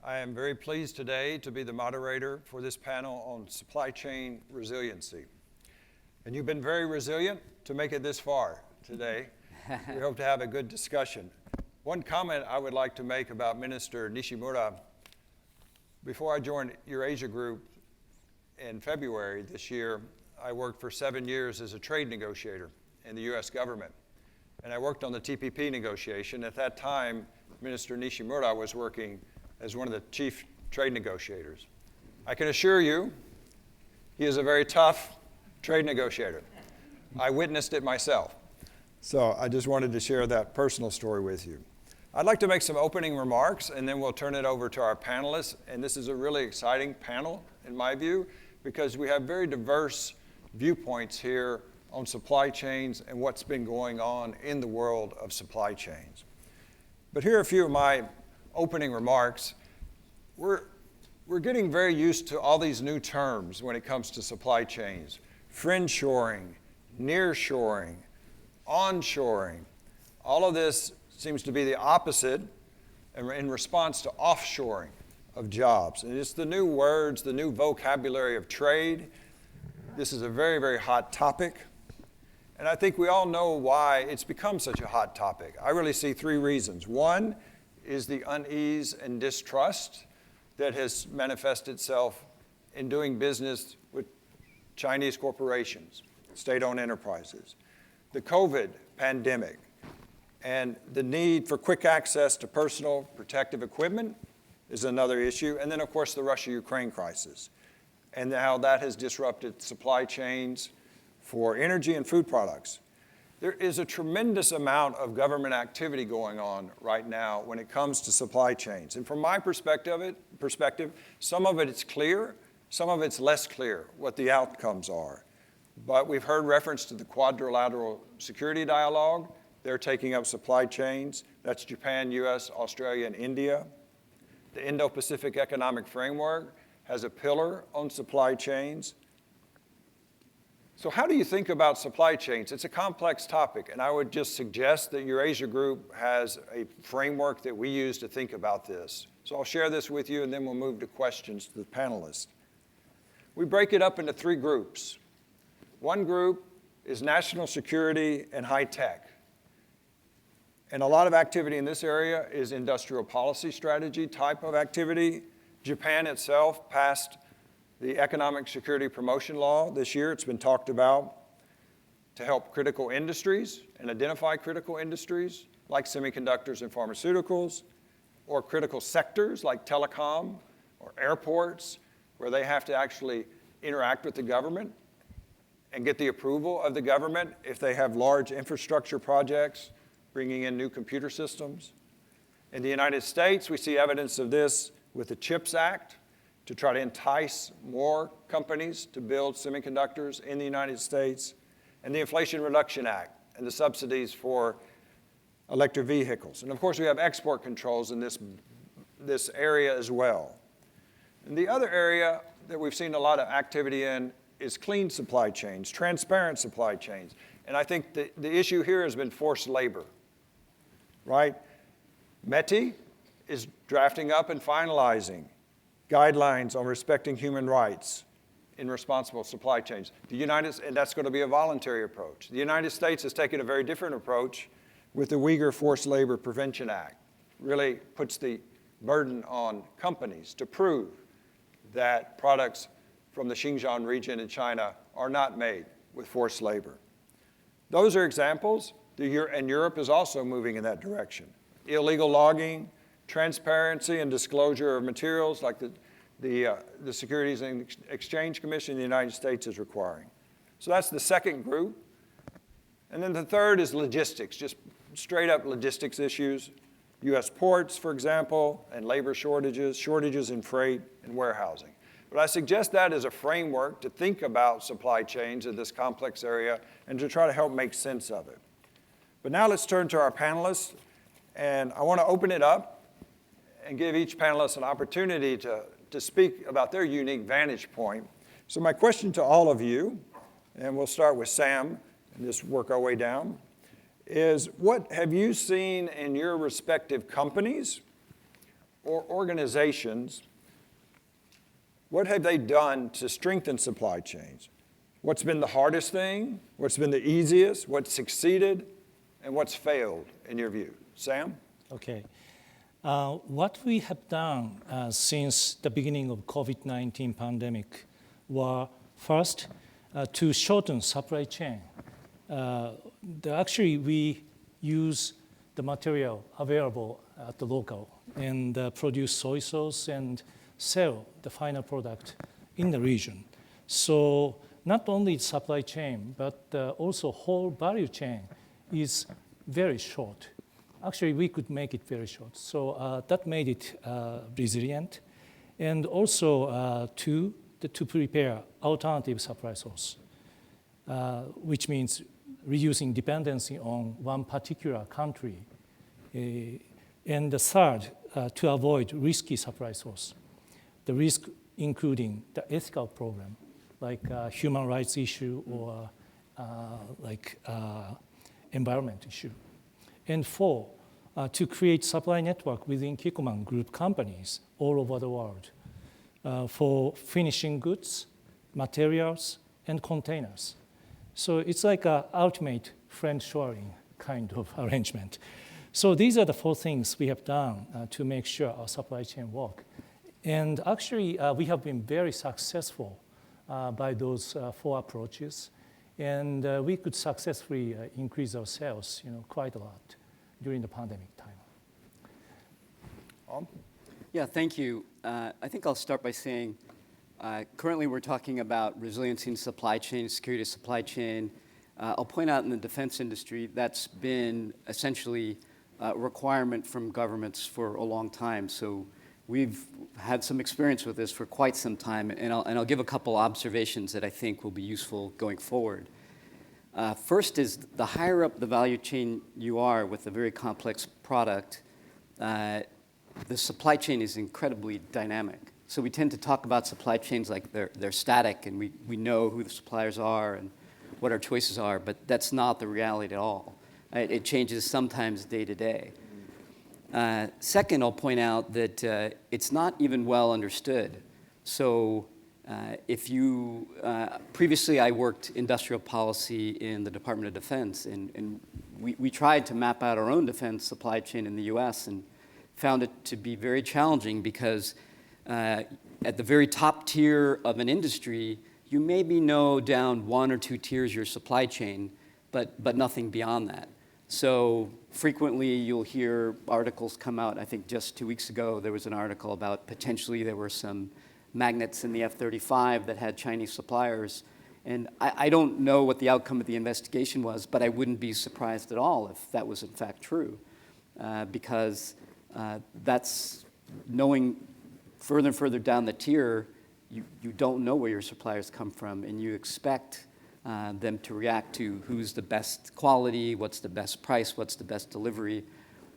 I am very pleased today to be the moderator for this panel on supply chain resiliency. And you've been very resilient to make it this far today. We hope to have a good discussion. One comment I would like to make about Minister Nishimura. Before I joined Eurasia Group in February this year, I worked for 7 years as a trade negotiator in the U.S. government. And I worked on the TPP negotiation. At that time, Minister Nishimura was working as one of the chief trade negotiators. I can assure you, he is a very tough trade negotiator. I witnessed it myself. So I just wanted to share that personal story with you. I'd like to make some opening remarks, and then we'll turn it over to our panelists. And this is a really exciting panel, in my view, because we have very diverse viewpoints here on supply chains and what's been going on in the world of supply chains. But here are a few of my opening remarks. We're getting very used to all these new terms when it comes to supply chains. Friendshoring, nearshoring, onshoring. All of this seems to be the opposite in response to offshoring of jobs. And it's the new words, the new vocabulary of trade. This is a very, very hot topic. And I think we all know why it's become such a hot topic. I really see 3 reasons. One is the unease and distrust that has manifested itself in doing business with Chinese corporations, state-owned enterprises. The COVID pandemic and the need for quick access to personal protective equipment is another issue. And then, of course, the Russia-Ukraine crisis and how that has disrupted supply chains for energy and food products. There is a tremendous amount of government activity going on right now when it comes to supply chains. And from my perspective, some of it is clear, some of it's less clear what the outcomes are. But we've heard reference to the quadrilateral security dialogue. They're taking up supply chains. That's Japan, US, Australia, and India. The Indo-Pacific Economic Framework has a pillar on supply chains. So how do you think about supply chains? It's a complex topic, and I would just suggest that Eurasia Group has a framework that we use to think about this. So I'll share this with you, and then we'll move to questions to the panelists. We break it up into 3 groups. One group is national security and high tech. And a lot of activity in this area is industrial policy strategy type of activity. Japan itself passed the Economic Security Promotion Law this year. It's been talked about to help critical industries and identify critical industries like semiconductors and pharmaceuticals, or critical sectors like telecom or airports, where they have to actually interact with the government and get the approval of the government if they have large infrastructure projects, bringing in new computer systems. In the United States, we see evidence of this with the CHIPS Act, to try to entice more companies to build semiconductors in the United States, and the Inflation Reduction Act and the subsidies for electric vehicles. And of course, we have export controls in this area as well. And the other area that we've seen a lot of activity in is clean supply chains, transparent supply chains. And I think the issue here has been forced labor, right? METI is drafting up and finalizing guidelines on respecting human rights in responsible supply chains. And that's going to be a voluntary approach. The United States has taken a very different approach with the Uyghur Forced Labor Prevention Act. Really puts the burden on companies to prove that products from the Xinjiang region in China are not made with forced labor. Those are examples, and Europe is also moving in that direction. Illegal logging, transparency and disclosure of materials like the Securities and Exchange Commission in the United States is requiring. So that's the second group. And then the third is logistics, just straight up logistics issues. US ports, for example, and labor shortages in freight and warehousing. But I suggest that as a framework to think about supply chains in this complex area and to try to help make sense of it. But now let's turn to our panelists. And I want to open it up and give each panelist an opportunity to speak about their unique vantage point. So my question to all of you, and we'll start with Sam and just work our way down, is what have you seen in your respective companies organizations, what have they done to strengthen supply chains? What's been the hardest thing? What's been the easiest? What's succeeded? And what's failed, in your view? Sam? Okay. What we have done since the beginning of COVID-19 pandemic were first to shorten supply chain. Actually, we use the material available at the local and produce soy sauce and sell the final product in the region. So not only supply chain, but also whole value chain is very short. Actually, we could make it very short. So that made it resilient. And also to prepare alternative supply source, which means reducing dependency on one particular country. And the third, to avoid risky supply source. The risk including the ethical problem, like human rights issue or environment issue. And four, to create supply network within Kikkoman Group companies all over the world for finishing goods, materials, and containers. So it's like an ultimate friend-shoring kind of arrangement. So these are the four things we have done to make sure our supply chain work. And actually, we have been very successful by those four approaches. And we could successfully increase our sales, quite a lot during the pandemic time. Yeah, thank you. I think I'll start by saying, currently we're talking about resiliency in supply chain, security of supply chain. I'll point out in the defense industry, that's been essentially a requirement from governments for a long time. So we've had some experience with this for quite some time, and I'll give a couple observations that I think will be useful going forward. First is the higher up the value chain you are with a very complex product, the supply chain is incredibly dynamic. So we tend to talk about supply chains like they're static, and we know who the suppliers are and what our choices are, but that's not the reality at all. It changes sometimes day to day. Second, I'll point out that it's not even well understood. So previously I worked industrial policy in the Department of Defense, and we tried to map out our own defense supply chain in the US and found it to be very challenging because at the very top tier of an industry, you maybe know down one or two tiers your supply chain, but nothing beyond that. So frequently you'll hear articles come out. I think just 2 weeks ago there was an article about potentially there were some magnets in the F-35 that had Chinese suppliers. And I don't know what the outcome of the investigation was, but I wouldn't be surprised at all if that was in fact true, because that's knowing further and further down the tier, you don't know where your suppliers come from, and you expect them to react to who's the best quality, what's the best price, what's the best delivery,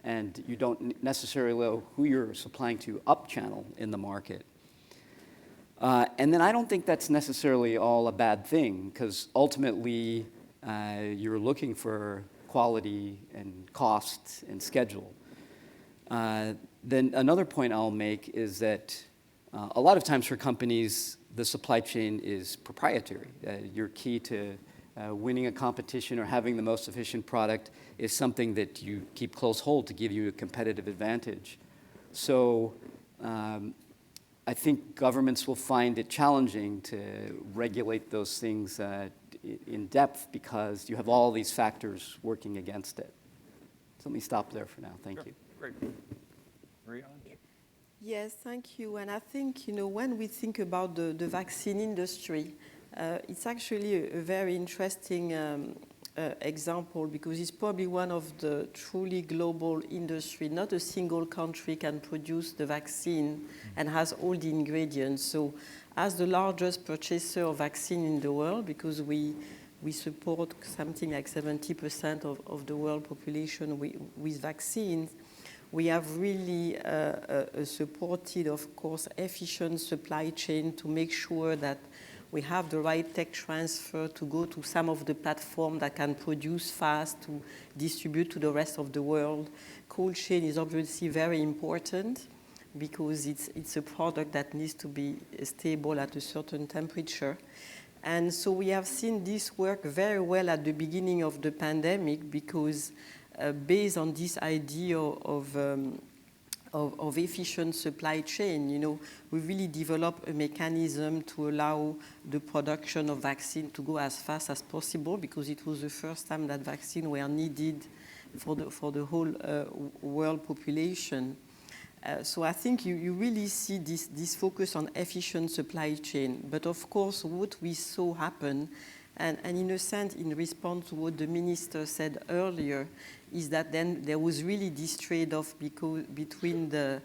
and you don't necessarily know who you're supplying to up channel in the market. And then I don't think that's necessarily all a bad thing, because ultimately you're looking for quality and cost and schedule. Then another point I'll make is that a lot of times for companies, the supply chain is proprietary. Your key to winning a competition or having the most efficient product is something that you keep close hold to give you a competitive advantage. So I think governments will find it challenging to regulate those things in depth because you have all these factors working against it. So let me stop there for now. Thank you. Great. Maria? Yes, thank you. And I think, when we think about the vaccine industry, it's actually a very interesting example because it's probably one of the truly global industry. Not a single country can produce the vaccine and has all the ingredients. So as the largest purchaser of vaccine in the world, because we support something like 70% of the world population with vaccines, we have really supported, of course, efficient supply chain to make sure that we have the right tech transfer to go to some of the platforms that can produce fast to distribute to the rest of the world. Cold chain is obviously very important. because it's a product that needs to be stable at a certain temperature. And so we have seen this work very well at the beginning of the pandemic, because based on this idea of efficient supply chain, we really developed a mechanism to allow the production of vaccine to go as fast as possible, because it was the first time that vaccine were needed for the whole world population. So I think you really see this focus on efficient supply chain. But of course, what we saw happen, and in a sense, in response to what the minister said earlier, is that then there was really this trade-off between the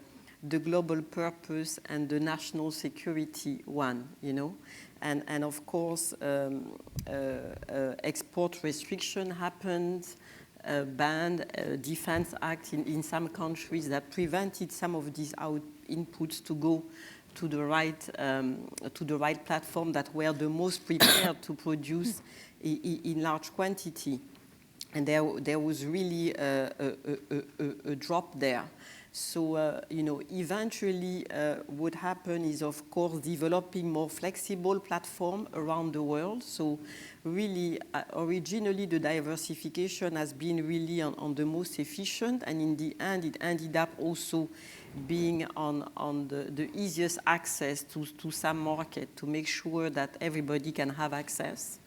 global purpose and the national security one, And of course, export restriction happened, banned Defense Act in some countries that prevented some of these inputs to go to the right platform that were the most prepared to produce in large quantity. And there was really a drop there. So, eventually what happened is, of course, developing more flexible platform around the world. So really, originally, the diversification has been really on the most efficient, and in the end, it ended up also being on the easiest access to some market, to make sure that everybody can have access.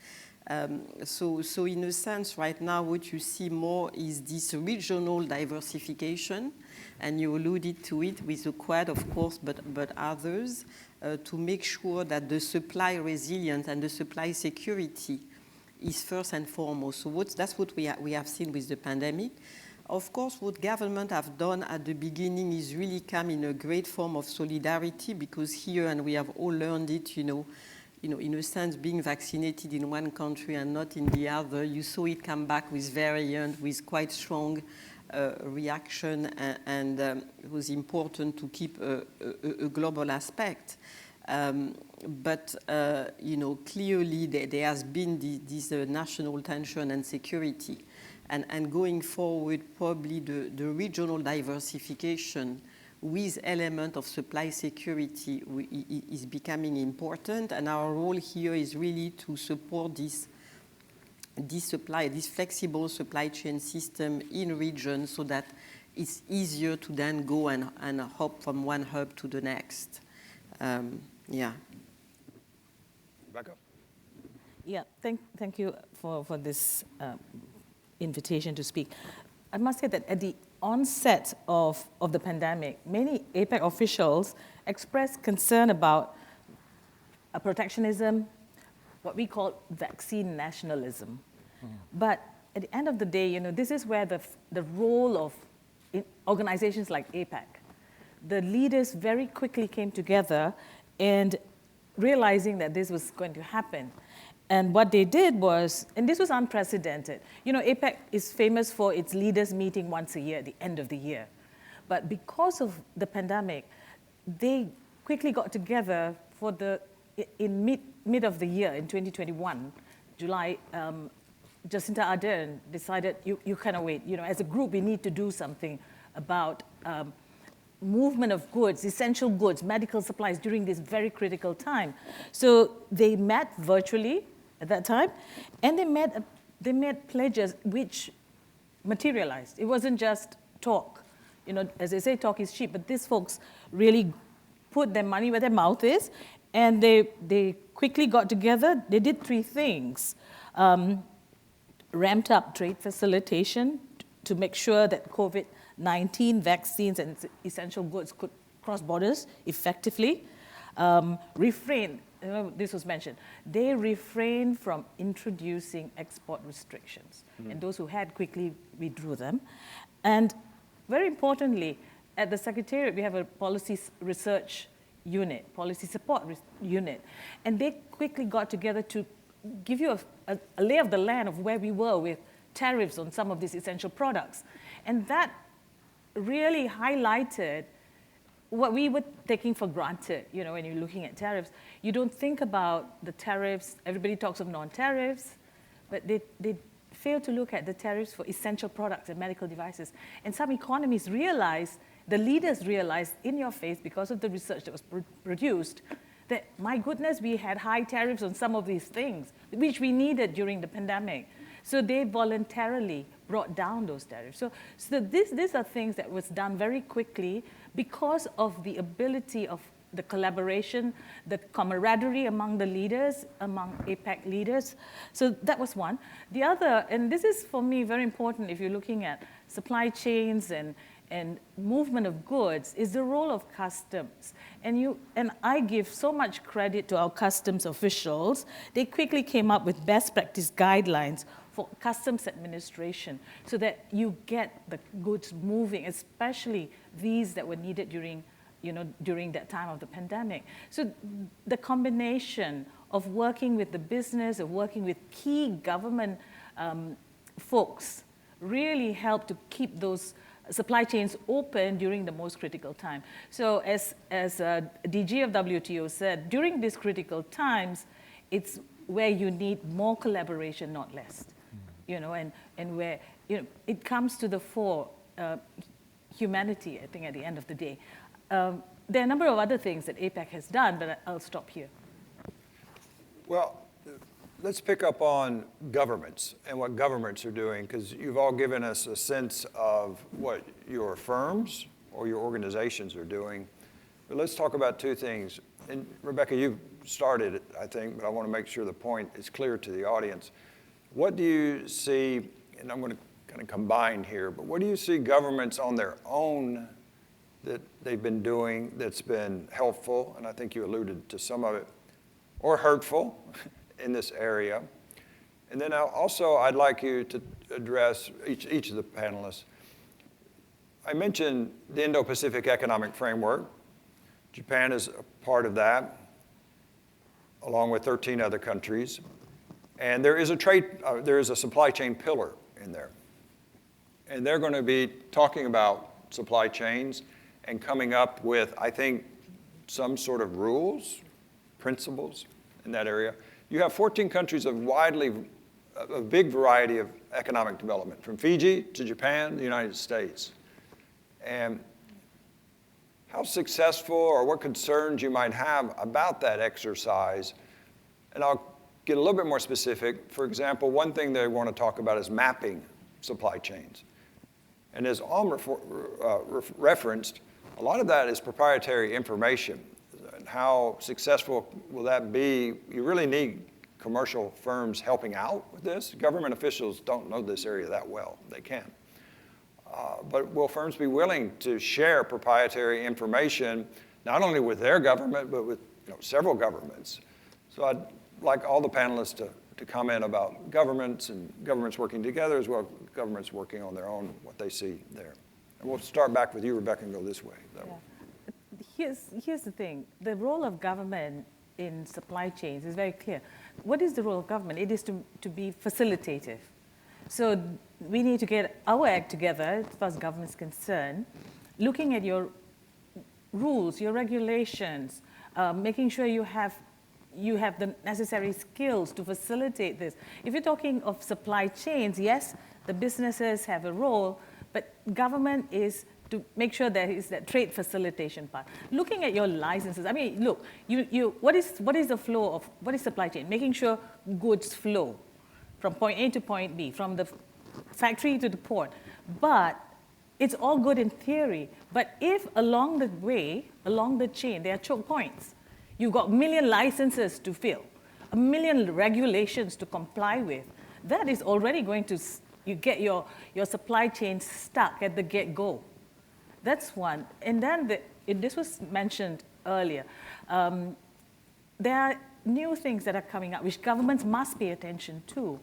So in a sense, right now, what you see more is this regional diversification, and you alluded to it with the Quad, of course, but others, to make sure that the supply resilience and the supply security is first and foremost. So that's what we have seen with the pandemic. Of course, what government have done at the beginning is really come in a great form of solidarity, because here, and we have all learned it, in a sense, being vaccinated in one country and not in the other, you saw it come back with variant, with quite strong reaction, and it was important to keep a global aspect. But clearly there has been this national tension and security. And going forward, probably the regional diversification with element of supply security is becoming important, and our role here is really to support this flexible supply chain system in region, so that it's easier to then go and hop from one hub to the next. Rebecca? Yeah, thank you for this invitation to speak. I must say that at the onset of the pandemic, many APEC officials expressed concern about protectionism, what we call vaccine nationalism. But at the end of the day, this is where the role of organizations like APEC, the leaders very quickly came together and realizing that this was going to happen. And what they did was, and this was unprecedented. APEC is famous for its leaders meeting once a year at the end of the year. But because of the pandemic, they quickly got together in mid of the year, in 2021, July. Jacinda Ardern decided, you cannot wait. As a group, we need to do something about movement of goods, essential goods, medical supplies during this very critical time. So they met virtually at that time, and they made pledges which materialized. It wasn't just talk. As they say, talk is cheap, but these folks really put their money where their mouth is, and they quickly got together. They did three things. Ramped up trade facilitation to make sure that COVID-19 vaccines and essential goods could cross borders effectively. This was mentioned, they refrained from introducing export restrictions. And those who had quickly withdrew them. And very importantly, at the Secretariat, we have a policy research unit, policy support unit. And they quickly got together to give you a lay of the land of where we were with tariffs on some of these essential products. And that really highlighted what we were taking for granted. When you're looking at tariffs, you don't think about the tariffs. Everybody talks of non-tariffs, but they failed to look at the tariffs for essential products and medical devices. And some economies realized, the leaders realized in your face, because of the research that was produced, that, my goodness, we had high tariffs on some of these things, which we needed during the pandemic. So they voluntarily brought down those tariffs. So these are things that was done very quickly because of the ability of the collaboration, the camaraderie among the leaders, among APEC leaders. So that was one. The other, and this is for me very important if you're looking at supply chains and movement of goods, is the role of customs. And I give so much credit to our customs officials. They quickly came up with best practice guidelines for customs administration so that you get the goods moving, especially these that were needed during that time of the pandemic. So the combination of working with the business, of working with key government folks really helped to keep those supply chains open during the most critical time. So as DG of WTO said, during these critical times, it's where you need more collaboration, not less. And where it comes to the fore, humanity, I think, at the end of the day. There are a number of other things that APEC has done, but I'll stop here. Well, let's pick up on governments and what governments are doing, because you've all given us a sense of what your firms or your organizations are doing. But let's talk about two things. And Rebecca, you started it, I think, but I want to make sure the point is clear to the audience. What do you see, and I'm going to kind of combine here, but what do you see governments on their own that they've been doing that's been helpful, and I think you alluded to some of it, or hurtful in this area? And then I'd like you to address each of the panelists. I mentioned the Indo-Pacific Economic Framework. Japan is a part of that, along with 13 other countries. And there is a supply chain pillar in there. And they're going to be talking about supply chains and coming up with, I think, some sort of rules, principles in that area. You have 14 countries of a big variety of economic development, from Fiji to Japan, the United States. And how successful or what concerns you might have about that exercise, and I'll get a little bit more specific. For example, one thing they want to talk about is mapping supply chains. And as Alm referenced, a lot of that is proprietary information. And how successful will that be? You really need commercial firms helping out with this. Government officials don't know this area that well. They can. But will firms be willing to share proprietary information, not only with their government, but with several governments? So I'd like all the panelists to comment about governments and governments working together, as well as governments working on their own, what they see there. And we'll start back with you, Rebecca, and go this way. Yeah. Here's the thing. The role of government in supply chains is very clear. What is the role of government? It is to be facilitative. So we need to get our act together, as far as government is concerned, looking at your rules, your regulations, making sure you have the necessary skills to facilitate this. If you're talking of supply chains, yes, the businesses have a role, but government is to make sure there is that trade facilitation part. Looking at your licenses, I mean, look, what is the flow of, what is supply chain? Making sure goods flow from point A to point B, from the factory to the port. But it's all good in theory. But if along the way, along the chain, there are choke points, you've got 1 million licenses to fill, 1 million regulations to comply with, that is already going to, you get your supply chain stuck at the get-go. That's one. And then, this was mentioned earlier, there are new things that are coming up which governments must pay attention to,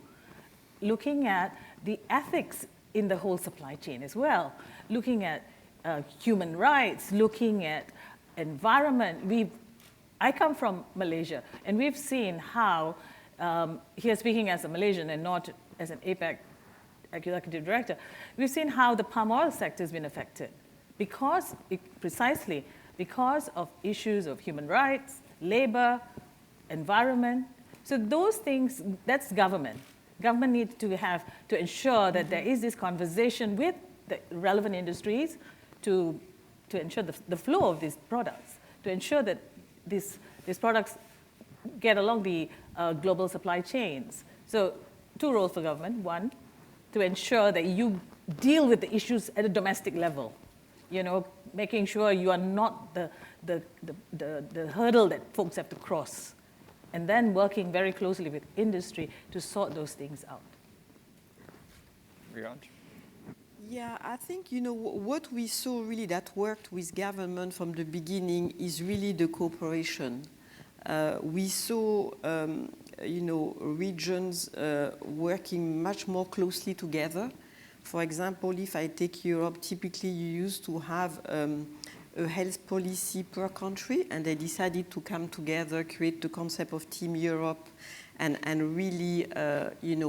looking at the ethics in the whole supply chain as well, looking at human rights, looking at environment. I come from Malaysia, and we've seen how, here speaking as a Malaysian and not as an APEC executive director, we've seen how the palm oil sector has been affected precisely because of issues of human rights, labor, environment. So those things, that's government. Government needs to ensure that there is this conversation with the relevant industries to ensure the flow of these products, to ensure that these products get along the global supply chains. So 2 roles for government. 1, to ensure that you deal with the issues at a domestic level, making sure you are not the hurdle that folks have to cross, and then working very closely with industry to sort those things out. Rianj? Yeah, I think, what we saw really that worked with government from the beginning is really the cooperation. We saw, regions working much more closely together. For example, if I take Europe, typically you used to have a health policy per country, and they decided to come together, create the concept of Team Europe, and really,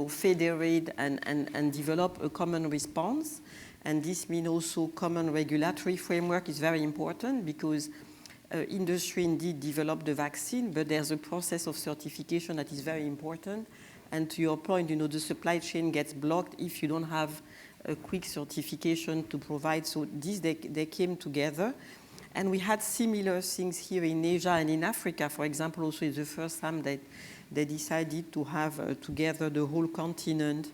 federate and develop a common response. And this means also common regulatory framework is very important, because industry indeed developed the vaccine, but there's a process of certification that is very important. And to your point, the supply chain gets blocked if you don't have a quick certification to provide. So they came together. And we had similar things here in Asia and in Africa. For example, also it's the first time that they decided to have together the whole continent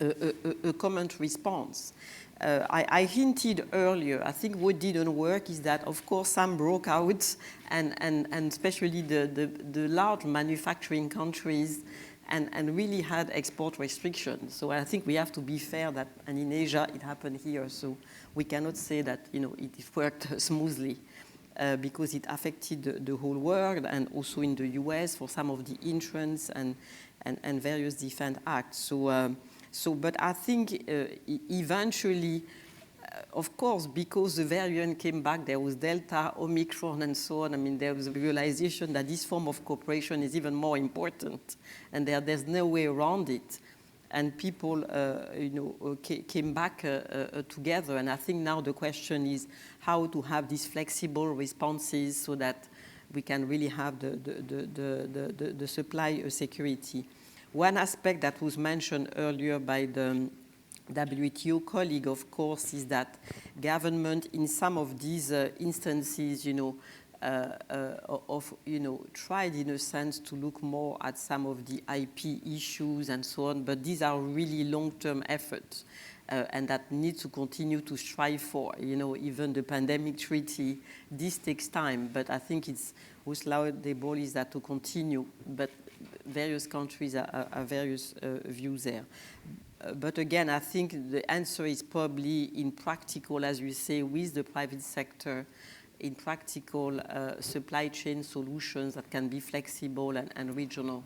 a common response. I hinted earlier, I think what didn't work is that, of course, some broke out, and especially the large manufacturing countries, and really had export restrictions. So I think we have to be fair that, and in Asia it happened here, so we cannot say that it worked smoothly, because it affected the whole world, and also in the US for some of the insurance and various defense acts. But I think eventually, of course, because the variant came back, there was Delta, Omicron, and so on. There was a realization that this form of cooperation is even more important, and there's no way around it. And people, came back together. And I think now the question is how to have these flexible responses so that we can really have the supply security. One aspect that was mentioned earlier by the WTO colleague, of course, is that government in some of these instances, tried in a sense to look more at some of the IP issues and so on, but these are really long-term efforts and that need to continue to strive for. Even the pandemic treaty, this takes time, but I think it's what's laudable is that to continue, but various countries are various views there. But again, I think the answer is probably in practical, as you say, with the private sector, in practical supply chain solutions that can be flexible and regional.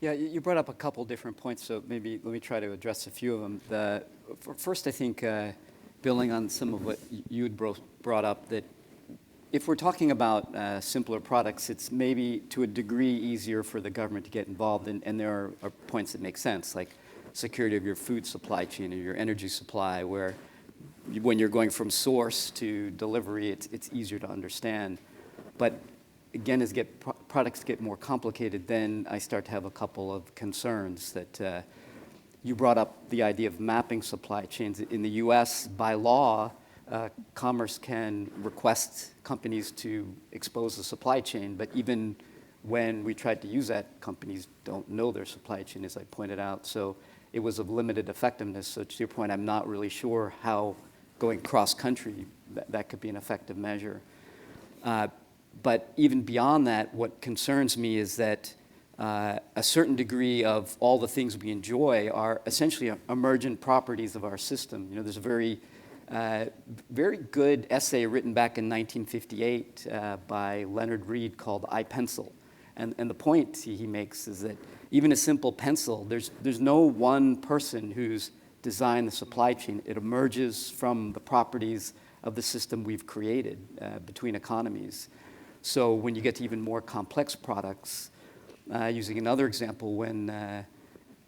Yeah, you brought up a couple different points, so maybe let me try to address a few of them. First, I think, building on some of what you had brought up, that if we're talking about simpler products, it's maybe to a degree easier for the government to get involved, and there are points that make sense, like security of your food supply chain or your energy supply, where when you're going from source to delivery, it's easier to understand. But again, as products get more complicated, then I start to have a couple of concerns that you brought up the idea of mapping supply chains. In the US, by law, Commerce can request companies to expose the supply chain, but even when we tried to use that, companies don't know their supply chain, as I pointed out. So it was of limited effectiveness. So to your point, I'm not really sure how going cross-country, that could be an effective measure. But even beyond that, what concerns me is that a certain degree of all the things we enjoy are essentially emergent properties of our system. There's a very good essay written back in 1958 by Leonard Read called I, Pencil. And the point he makes is that even a simple pencil, there's no one person who's designed the supply chain. It emerges from the properties of the system we've created between economies. So when you get to even more complex products, using another example, when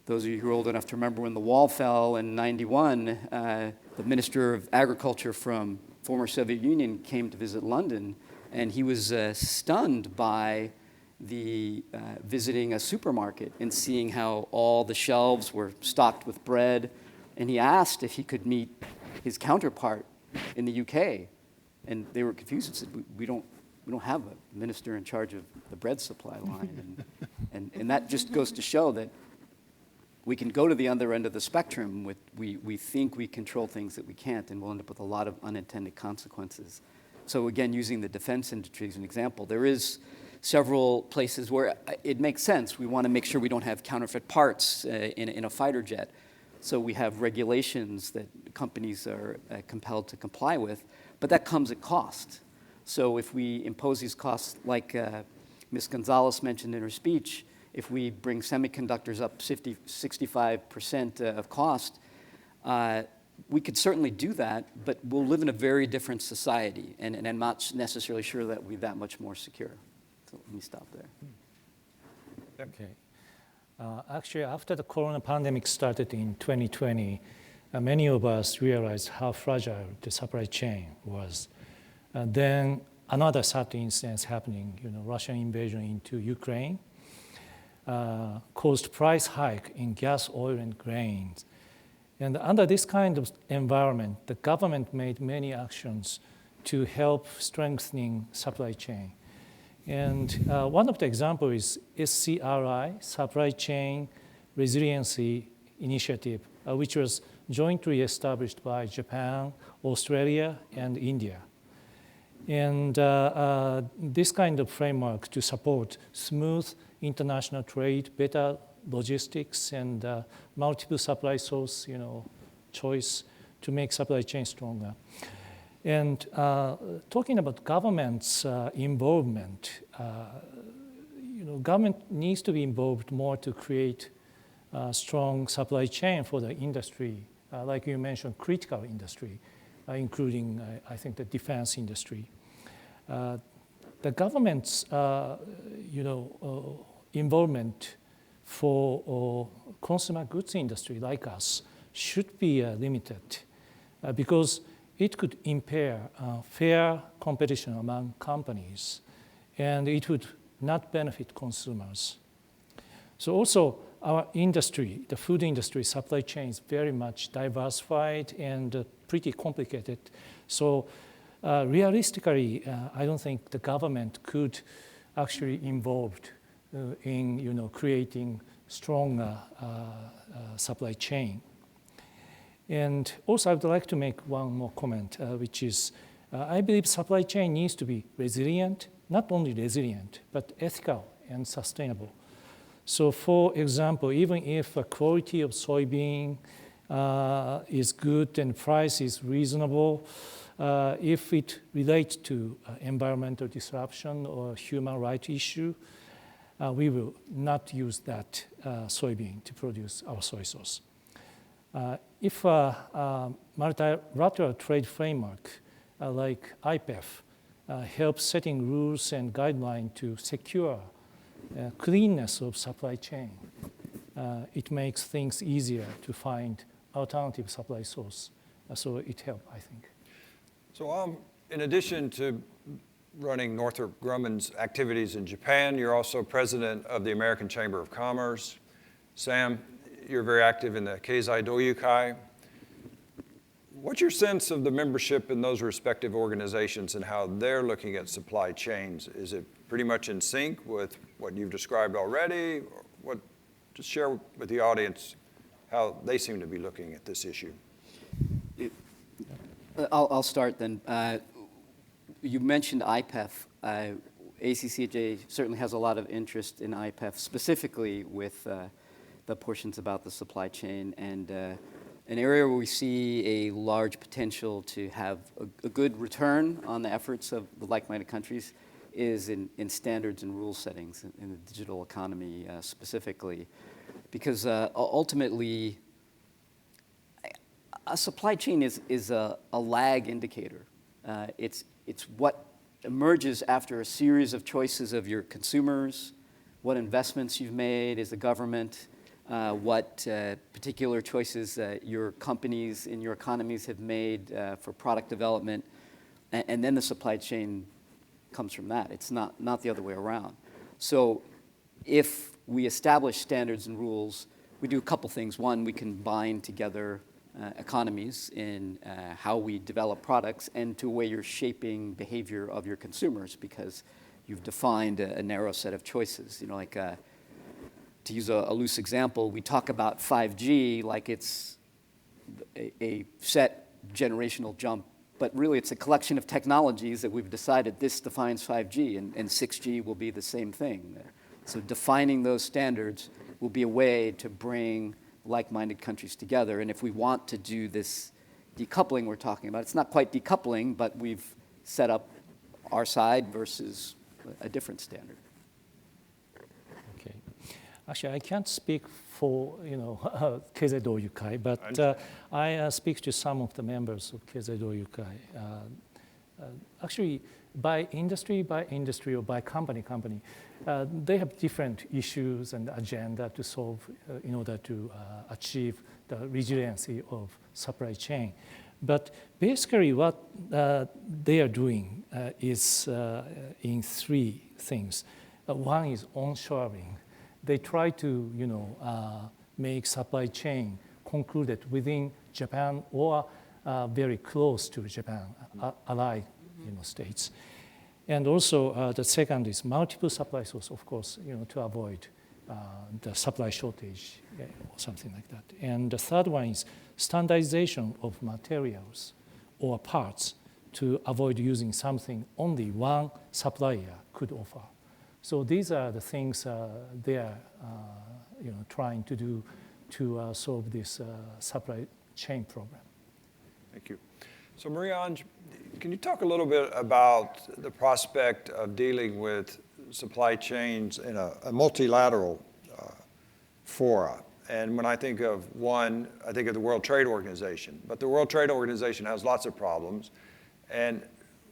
those of you who are old enough to remember when the wall fell in '91, the Minister of Agriculture from former Soviet Union came to visit London, and he was stunned by visiting a supermarket and seeing how all the shelves were stocked with bread, and he asked if he could meet his counterpart in the UK, and they were confused and said, we don't have a minister in charge of the bread supply line. And that just goes to show that we can go to the other end of the spectrum with we think we control things that we can't, and we'll end up with a lot of unintended consequences. So again, using the defense industry as an example, there is several places where it makes sense. We want to make sure we don't have counterfeit parts in a fighter jet. So we have regulations that companies are compelled to comply with, but that comes at cost. So if we impose these costs, like Ms. Gonzalez mentioned in her speech, if we bring semiconductors up 65% of cost, we could certainly do that, but we'll live in a very different society, and I'm not necessarily sure that we'll be that much more secure. So let me stop there. Okay. Actually, after the corona pandemic started in 2020, many of us realized how fragile the supply chain was. Then another certain instance happening, Russian invasion into Ukraine, caused price hike in gas, oil, and grains. And under this kind of environment, the government made many actions to help strengthening supply chain. And one of the examples is SCRI, Supply Chain Resiliency Initiative, which was jointly established by Japan, Australia, and India. And this kind of framework to support smooth international trade, better logistics, and multiple supply source, choice to make supply chain stronger. And talking about government's involvement, government needs to be involved more to create a strong supply chain for the industry, like you mentioned, critical industry, including, I think, the defense industry. The government's, involvement for consumer goods industry like us should be limited because it could impair fair competition among companies, and it would not benefit consumers. So also, our industry, the food industry supply chain is very much diversified and pretty complicated. So realistically, I don't think the government could actually involved in creating strong supply chain. And also, I would like to make one more comment, which is I believe supply chain needs to be resilient, not only resilient, but ethical and sustainable. So for example, even if the quality of soybean is good and price is reasonable, if it relates to environmental disruption or human rights issue, we will not use that soybean to produce our soy sauce. If a multilateral trade framework like IPEF helps setting rules and guidelines to secure cleanness of supply chain, it makes things easier to find alternative supply source. So it helps, I think. So in addition to running Northrop Grumman's activities in Japan, you're also president of the American Chamber of Commerce. Sam, you're very active in the Keizai Doyukai. What's your sense of the membership in those respective organizations and how they're looking at supply chains? Is it pretty much in sync with what you've described already? Or just share with the audience how they seem to be looking at this issue. I'll start then. You mentioned IPEF. ACCJ certainly has a lot of interest in IPEF, specifically with the portions about the supply chain, and an area where we see a large potential to have a good return on the efforts of the like-minded countries is in standards and rule settings in the digital economy specifically. Because ultimately, a supply chain is a lag indicator. It's what emerges after a series of choices of your consumers, what investments you've made as a government, what particular choices your companies in your economies have made for product development, and then the supply chain comes from that. It's not the other way around. So if we establish standards and rules, we do a couple things. One, we can bind together economies in how we develop products and to the way you're shaping behavior of your consumers, because you've defined a narrow set of choices. You know, like to use a loose example, we talk about 5G like it's a set generational jump, but really it's a collection of technologies that we've decided this defines 5G, and 6G will be the same thing. So defining those standards will be a way to bring like-minded countries together. And if we want to do this decoupling we're talking about, it's not quite decoupling, but we've set up our side versus a different standard. Okay. Actually, I can't speak for GZERO Yukai, but I speak to some of the members of GZERO Yukai. Actually, by industry or by company, they have different issues and agenda to solve in order to achieve the resiliency of supply chain. But basically what they are doing is in three things. One is onshoring. They try to make supply chain concluded within Japan or very close to Japan, allied states. And also the second is multiple supply source, of course, to avoid the supply shortage or something like that. And the third one is standardization of materials or parts to avoid using something only one supplier could offer. So these are the things they are trying to do to solve this supply chain problem. Thank you. So Marie-Ange, can you talk a little bit about the prospect of dealing with supply chains in a multilateral fora? And when I think of one, I think of the World Trade Organization. But the World Trade Organization has lots of problems. And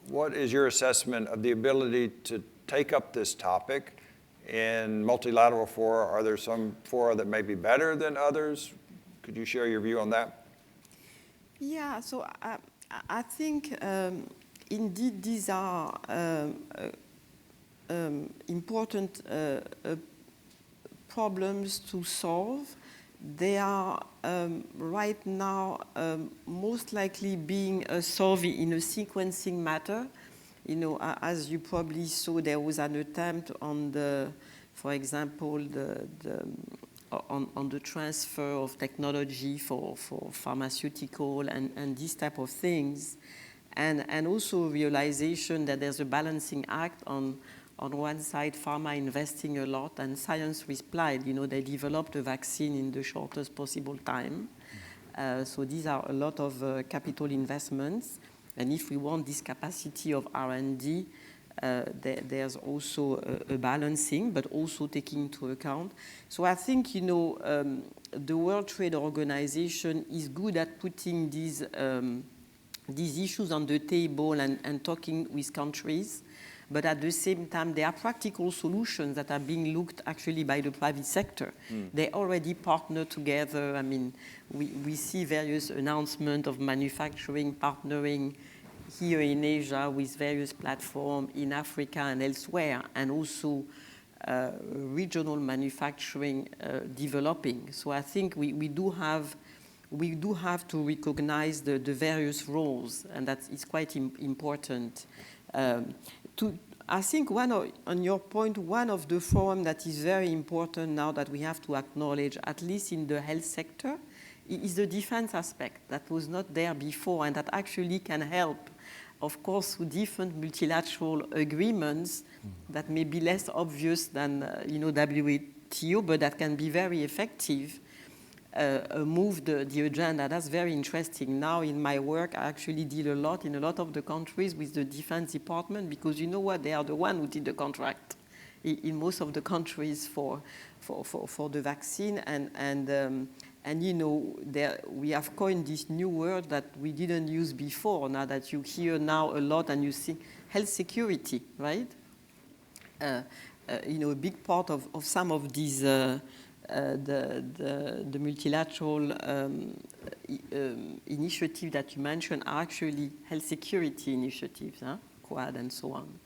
what is your assessment of the ability to take up this topic in multilateral fora? Are there some fora that may be better than others? Could you share your view on that? Yeah, so I think indeed these are important problems to solve. They are right now most likely being solved in a sequencing matter. As you probably saw, there was an attempt on for example, on the transfer of technology for pharmaceutical and these type of things, and also realization that there's a balancing act on one side, pharma investing a lot, and science replied. They developed a vaccine in the shortest possible time. So these are a lot of capital investments, and if we want this capacity of R&D, there's also a balancing, but also taking into account. So I think, the World Trade Organization is good at putting these issues on the table and talking with countries. But at the same time, there are practical solutions that are being looked actually by the private sector. They already partner together. I mean, we see various announcements of manufacturing partnering here in Asia with various platforms in Africa and elsewhere, and also regional manufacturing developing. So I think we do have to recognize the various roles, and that is quite important. I think on your point, one of the forums that is very important now that we have to acknowledge, at least in the health sector, is the defense aspect that was not there before, and that actually can help, of course, with different multilateral agreements that may be less obvious than WTO, but that can be very effective. Move the agenda. That's very interesting. Now in my work, I actually deal a lot in a lot of the countries with the Defense Department, because you know what, they are the one who did the contract in most of the countries for the vaccine, and we have coined this new word that we didn't use before. Now that you hear now a lot and you see health security, right? A big part of some of these. The multilateral initiative that you mentioned are actually health security initiatives. Quad, and so on.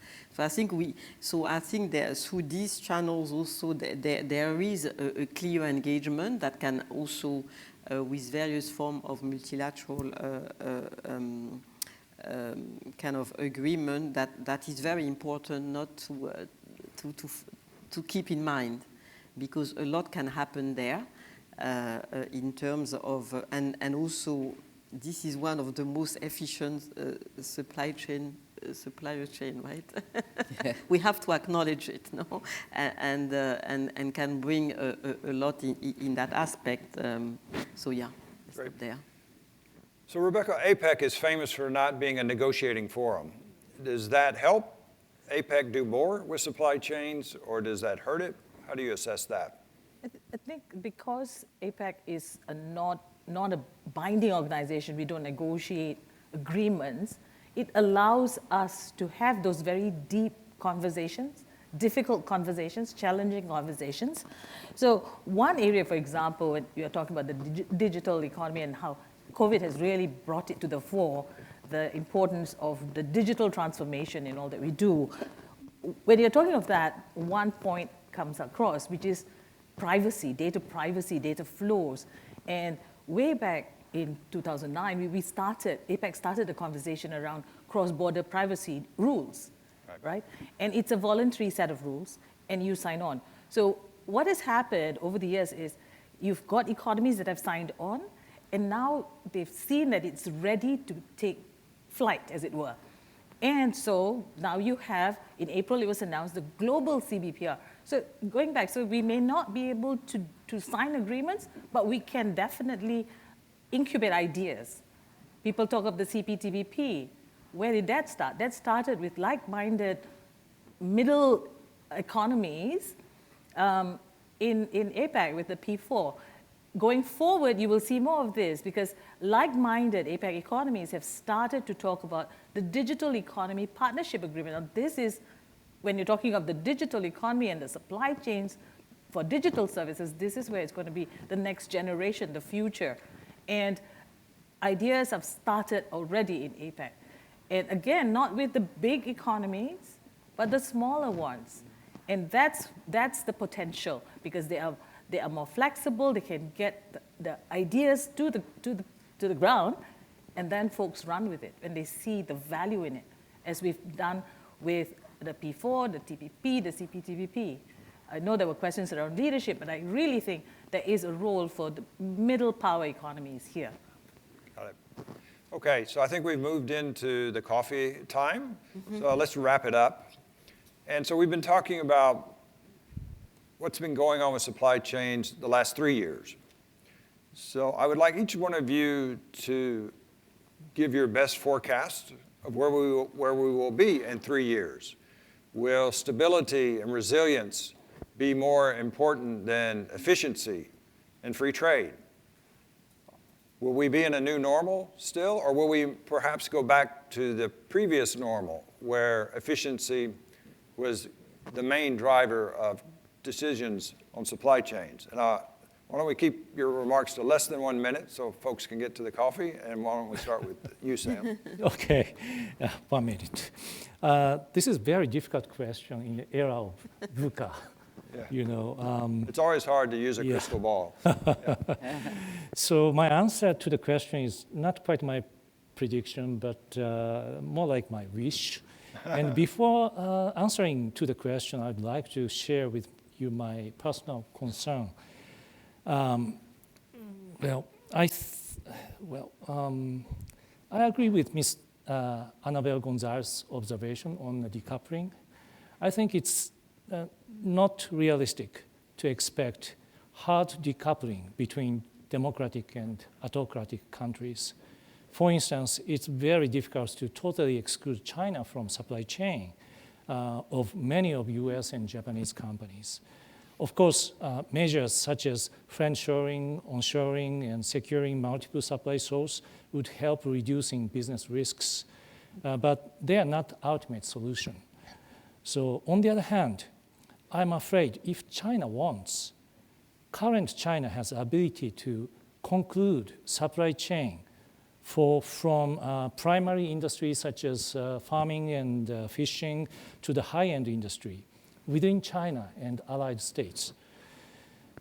So I think that through these channels also there is a clear engagement that can also, with various forms of multilateral kind of agreement, that is very important not to keep in mind, because a lot can happen there in terms of, and also this is one of the most efficient supplier chain, right? Yeah. We have to acknowledge it, no? And can bring a lot in that aspect. So yeah, Great. there. So Rebecca, APEC is famous for not being a negotiating forum. Does that help APEC do more with supply chains, or does that hurt it? How do you assess that? I think because APEC is not a binding organization, we don't negotiate agreements, it allows us to have those very deep conversations, difficult conversations, challenging conversations. So one area, for example, when you're talking about the digital economy and how COVID has really brought it to the fore, the importance of the digital transformation in all that we do. When you're talking of that, one point comes across, which is privacy, data flows. And way back in 2009, APEC started a conversation around cross-border privacy rules, right? And it's a voluntary set of rules, and you sign on. So what has happened over the years is you've got economies that have signed on, and now they've seen that it's ready to take flight, as it were. And so now you have, in April, it was announced, the global CBPR. So going back, so we may not be able to sign agreements, but we can definitely incubate ideas. People talk of the CPTPP. Where did that start? That started with like-minded middle economies in APEC with the P4. Going forward, you will see more of this, because like-minded APEC economies have started to talk about the digital economy partnership agreement. Now, this is, when you're talking of the digital economy and the supply chains for digital services, this is where it's going to be the next generation, the future. And ideas have started already in APEC. And again, not with the big economies, but the smaller ones. And that's the potential, because they are more flexible, they can get the ideas to the ground, and then folks run with it, and they see the value in it, as we've done with the P4, the TPP, the CPTPP. I know there were questions around leadership, but I really think there is a role for the middle power economies here. Got it. Okay, so I think we've moved into the coffee time. So let's wrap it up. And so we've been talking about what's been going on with supply chains the last 3 years. So I would like each one of you to give your best forecast of where we will be in 3 years. Will stability and resilience be more important than efficiency and free trade? Will we be in a new normal still, or will we perhaps go back to the previous normal, where efficiency was the main driver of decisions on supply chains? And why don't we keep your remarks to less than 1 minute so folks can get to the coffee, and why don't we start with you, Sam? Okay, 1 minute. This is a very difficult question in the era of VUCA. Yeah. You know, It's always hard to use a crystal ball. So my answer to the question is not quite my prediction, but more like my wish. And before answering to the question, I'd like to share with you my personal concern. I agree with Ms. Annabel Gonzalez's observation on the decoupling. I think it's not realistic to expect hard decoupling between democratic and autocratic countries. For instance, it's very difficult to totally exclude China from supply chain of many of US and Japanese companies. Of course, measures such as friendshoring, onshoring, and securing multiple supply sources would help reducing business risks, but they are not ultimate solution. So on the other hand, I'm afraid if China wants, current China has the ability to conclude supply chain from primary industries such as farming and fishing to the high-end industry within China and allied states.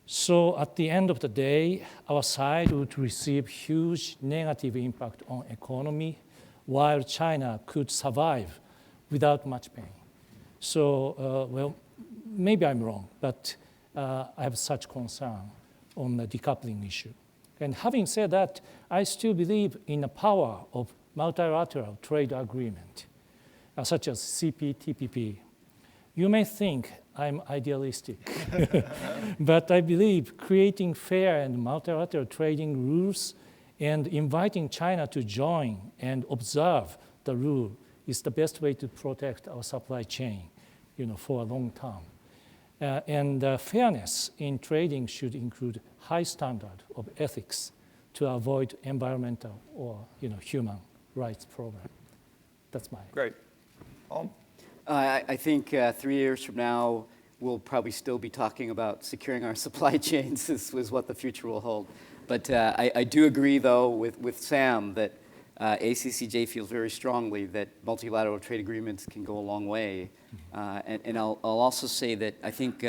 So at the end of the day, our side would receive huge negative impact on economy, while China could survive without much pain. So, well, maybe I'm wrong, but I have such concern on the decoupling issue. And having said that, I still believe in the power of multilateral trade agreement, such as CPTPP. You may think I'm idealistic, but I believe creating fair and multilateral trading rules and inviting China to join and observe the rule is the best way to protect our supply chain, for a long term. And fairness in trading should include high standard of ethics to avoid environmental or human rights problem. That's my Great. Om? I think 3 years from now, we'll probably still be talking about securing our supply chains. This is what the future will hold. But I do agree, though, with Sam that ACCJ feels very strongly that multilateral trade agreements can go a long way. And I'll also say that I think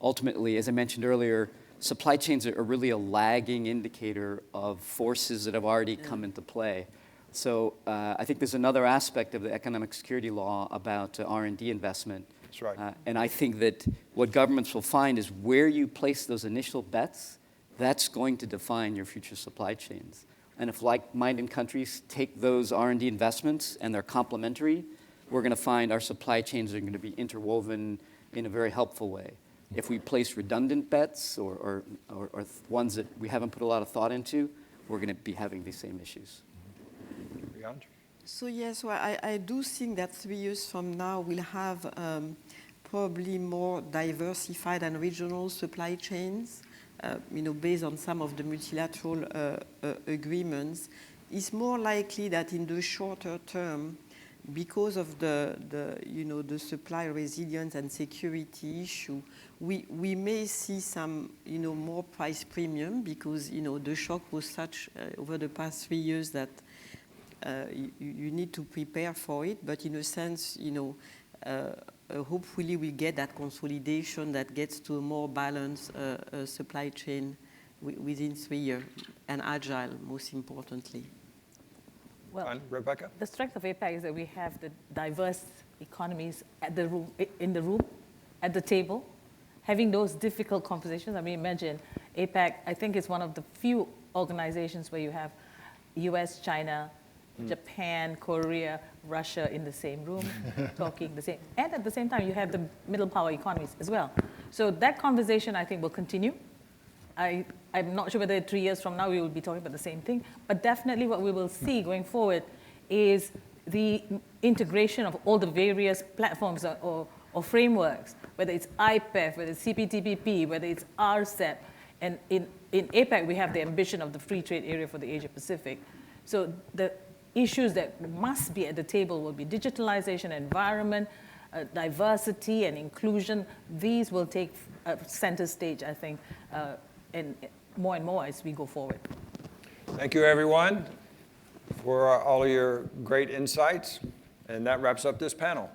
ultimately, as I mentioned earlier, supply chains are really a lagging indicator of forces that have already come into play. So I think there's another aspect of the economic security law about R&D investment. That's right. And I think that what governments will find is where you place those initial bets, that's going to define your future supply chains. And if like-minded countries take those R&D investments and they're complementary, we're going to find our supply chains are going to be interwoven in a very helpful way. If we place redundant bets or ones that we haven't put a lot of thought into, we're going to be having these same issues. Beyond? So yes, well, I do think that 3 years from now we'll have probably more diversified and regional supply chains, based on some of the multilateral agreements. It's more likely that in the shorter term, because of the supply resilience and security issue, we may see some more price premium because the shock was such over the past 3 years that you need to prepare for it. But in a sense, hopefully we get that consolidation that gets to a more balanced supply chain within 3 years, and agile, most importantly. Well, And Rebecca? the strength of APEC is that we have the diverse economies in the room, at the table, having those difficult conversations. I mean, imagine APEC, I think it's one of the few organizations where you have US, China, Japan, Korea, Russia in the same room, talking the same. And at the same time, you have the middle power economies as well. So that conversation, I think, will continue. I'm not sure whether 3 years from now we will be talking about the same thing, but definitely what we will see going forward is the integration of all the various platforms or frameworks, whether it's IPEF, whether it's CPTPP, whether it's RCEP. And in APEC, we have the ambition of the free trade area for the Asia Pacific. So the issues that must be at the table will be digitalization, environment, diversity and inclusion. These will take center stage, I think, and more as we go forward. Thank you, everyone, for all of your great insights. And that wraps up this panel.